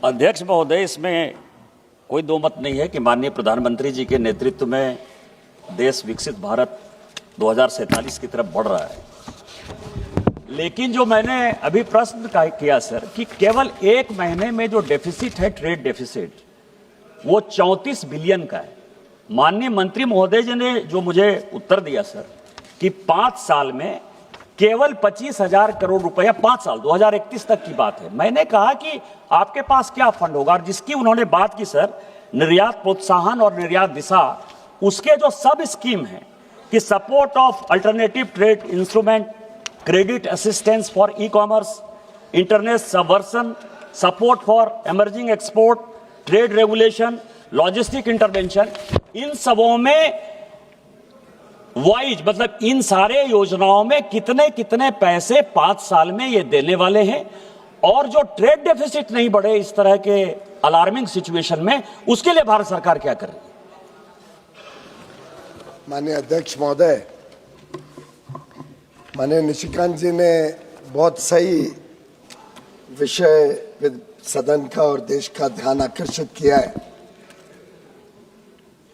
अध्यक्ष महोदय, इसमें कोई दो मत नहीं है कि माननीय प्रधानमंत्री जी के नेतृत्व में देश विकसित भारत 2047 की तरफ बढ़ रहा है। लेकिन जो मैंने अभी प्रश्न किया सर, कि केवल एक महीने में जो डेफिसिट है, ट्रेड डेफिसिट, वो 34 बिलियन का है। माननीय मंत्री महोदय जी ने जो मुझे उत्तर दिया सर, कि 5 साल में केवल 25,000 करोड़ रुपया, 5 साल 2031 तक की बात है। मैंने कहा कि आपके पास क्या फंड होगा, और जिसकी उन्होंने बात की सर, निर्यात प्रोत्साहन और निर्यात दिशा, उसके जो सब स्कीम है कि support of alternative trade instrument, credit assistance for e commerce, internet subversion, support for emerging export, trade regulation, logistic intervention, इन सबों में वाइज, मतलब इन सारे योजनाओं में कितने कितने पैसे 5 साल में ये देने वाले हैं, और जो ट्रेड डेफिसिट नहीं बढ़े इस तरह के अलार्मिंग सिचुएशन में, उसके लिए भारत सरकार क्या कर रही है? माननीय अध्यक्ष महोदय, माननीय निशिकांत जी ने बहुत सही विषय पे सदन का और देश का ध्यान आकर्षित किया है,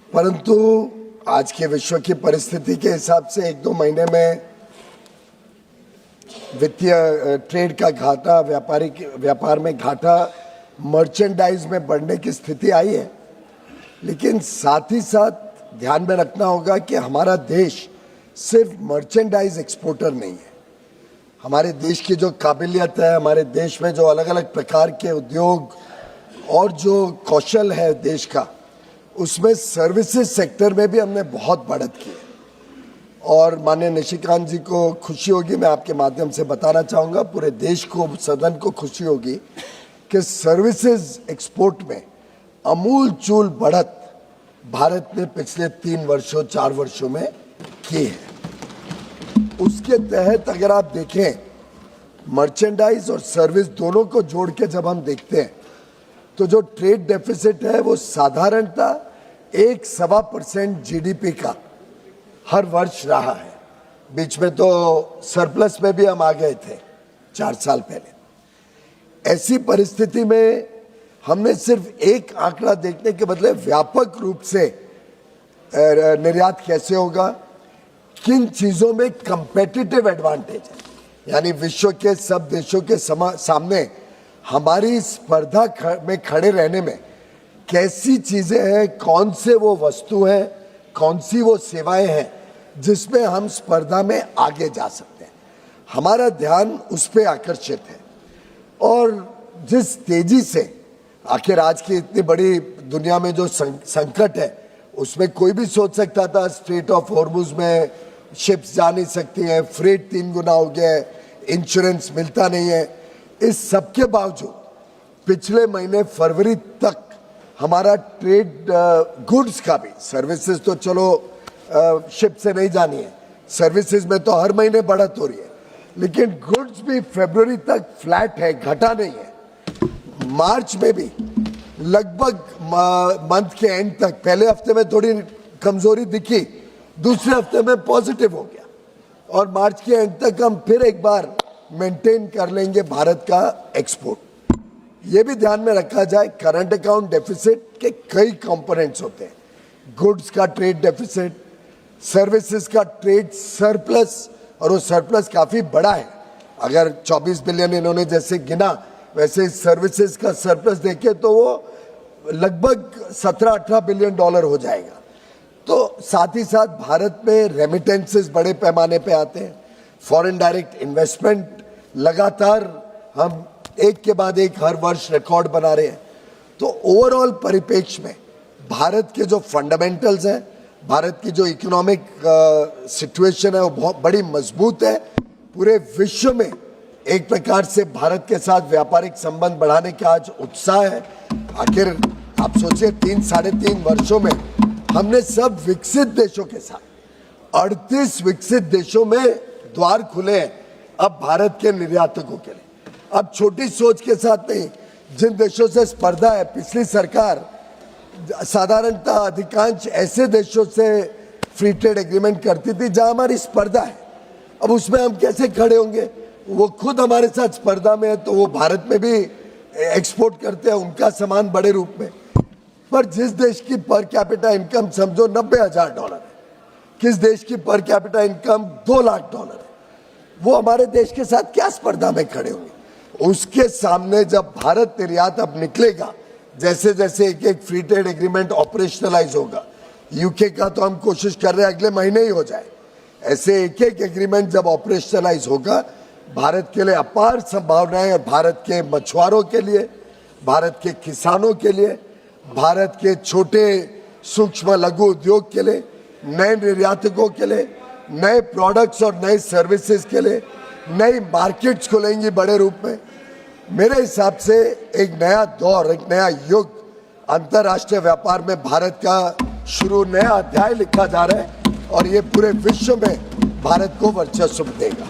परंतु आज के विश्व की परिस्थिति के हिसाब से 1-2 महीने में वित्तीय ट्रेड का घाटा, व्यापार में घाटा, मर्चेंडाइज में बढ़ने की स्थिति आई है। लेकिन साथ ही साथ ध्यान में रखना होगा कि हमारा देश सिर्फ मर्चेंडाइज एक्सपोर्टर नहीं है। हमारे देश की जो काबिलियत है, हमारे देश में जो अलग अलग प्रकार के उद्योग और जो कौशल है देश का, उसमें सर्विसेज सेक्टर में भी हमने बहुत बढ़त की है। और माननीय निशिकांत जी को खुशी होगी, मैं आपके माध्यम से बताना चाहूँगा, पूरे देश को, सदन को खुशी होगी कि सर्विसेज एक्सपोर्ट में अमूलचूल बढ़त भारत ने पिछले 3 वर्षों 4 वर्षों में की है। उसके तहत अगर आप देखें, मर्चेंडाइज और सर्विस दोनों को जोड़ के जब हम देखते हैं, तो जो ट्रेड डेफिसिट है वो साधारणतः 1.25% जीडीपी का हर वर्ष रहा है। बीच में तो सरप्लस में भी हम आ गए थे 4 साल पहले। ऐसी परिस्थिति में हमने सिर्फ एक आंकड़ा देखने के बदले व्यापक रूप से निर्यात कैसे होगा, किन चीजों में कंपेटिटिव एडवांटेज है, यानी विश्व के सब देशों के सामने हमारी स्पर्धा में खड़े रहने में कैसी चीजें हैं, कौन से वो वस्तु हैं, कौन सी वो सेवाएं हैं जिसमें हम स्पर्धा में आगे जा सकते हैं। हमारा ध्यान उस पे आकर्षित है। और जिस तेजी से आखिर आज की इतनी बड़ी दुनिया में जो संकट है, उसमें कोई भी सोच सकता था स्ट्रेट ऑफ हॉर्मुज में शिप्स जा नहीं सकती हैं, फ्रेट 3 गुना हो गया है, इंश्योरेंस मिलता नहीं है। इस सब के बावजूद पिछले महीने फरवरी तक हमारा ट्रेड गुड्स का भी, सर्विसेज तो चलो शिप से नहीं जानी है, सर्विसेज में तो हर महीने बढ़त हो रही है, लेकिन गुड्स भी फरवरी तक फ्लैट है, घटा नहीं है। मार्च में भी लगभग मंथ के एंड तक, पहले हफ्ते में थोड़ी कमजोरी दिखी, दूसरे हफ्ते में पॉजिटिव हो गया, और मार्च के एंड तक हम फिर एक बार मेंटेन कर लेंगे भारत का एक्सपोर्ट। ये भी ध्यान में रखा जाए, करंट अकाउंट डेफिसिट के कई कंपोनेंट्स होते हैं। गुड्स का ट्रेड डेफिसिट, सर्विसेज का ट्रेड सरप्लस, और वो सरप्लस काफी बड़ा है। अगर 24 बिलियन इन्होंने जैसे गिना, वैसे सर्विसेज का सरप्लस देखे तो वो लगभग 17-18 बिलियन डॉलर हो जाएगा। तो साथ ही साथ भारत में रेमिटेंसेस बड़े पैमाने पे आते हैं, फॉरेन डायरेक्ट इन्वेस्टमेंट लगातार हम एक के बाद एक हर वर्ष रिकॉर्ड बना रहे हैं। तो ओवरऑल परिप्रेक्ष्य में भारत के जो फंडामेंटल्स हैं, भारत की जो इकोनॉमिक सिचुएशन है, वो बहुत बड़ी मजबूत है। पूरे विश्व में एक प्रकार से भारत के साथ व्यापारिक संबंध बढ़ाने का आज उत्साह है। आखिर आप सोचिए, 3-3.5 वर्षों में हमने सब विकसित देशों के साथ 38 विकसित देशों में द्वार खुले हैं अब भारत के निर्यातकों के लिए। अब छोटी सोच के साथ नहीं, जिन देशों से स्पर्धा है, पिछली सरकार साधारणतः अधिकांश ऐसे देशों से फ्री ट्रेड एग्रीमेंट करती थी जहां हमारी स्पर्धा है। अब उसमें हम कैसे खड़े होंगे? वो खुद हमारे साथ स्पर्धा में है, तो वो भारत में भी एक्सपोर्ट करते हैं उनका सामान बड़े रूप में। पर जिस देश की पर कैपिटा इनकम समझो $90,000 है, किस देश की पर कैपिटा इनकम $2 लाख है, वो हमारे देश के साथ क्या स्पर्धा में खड़े होंगे। उसके सामने जब भारत निर्यात अब निकलेगा, जैसे जैसे एक एक फ्री ट्रेड एग्रीमेंट ऑपरेशनलाइज होगा, यूके का तो हम कोशिश कर रहे हैं अगले महीने ही हो जाए, ऐसे एक एक एग्रीमेंट जब ऑपरेशनलाइज होगा, भारत के लिए अपार संभावनाएं है। भारत के मछुआरों के लिए, भारत के किसानों के लिए, भारत के छोटे सूक्ष्म लघु उद्योग के लिए, नए निर्यातकों के लिए, नए प्रोडक्ट्स और नए सर्विसेज के लिए नई मार्केट्स खुलेंगी बड़े रूप में। मेरे हिसाब से एक नया दौर, एक नया युग अंतर्राष्ट्रीय व्यापार में भारत का शुरू, नया अध्याय लिखा जा रहा है और ये पूरे विश्व में भारत को वर्चस्व देगा।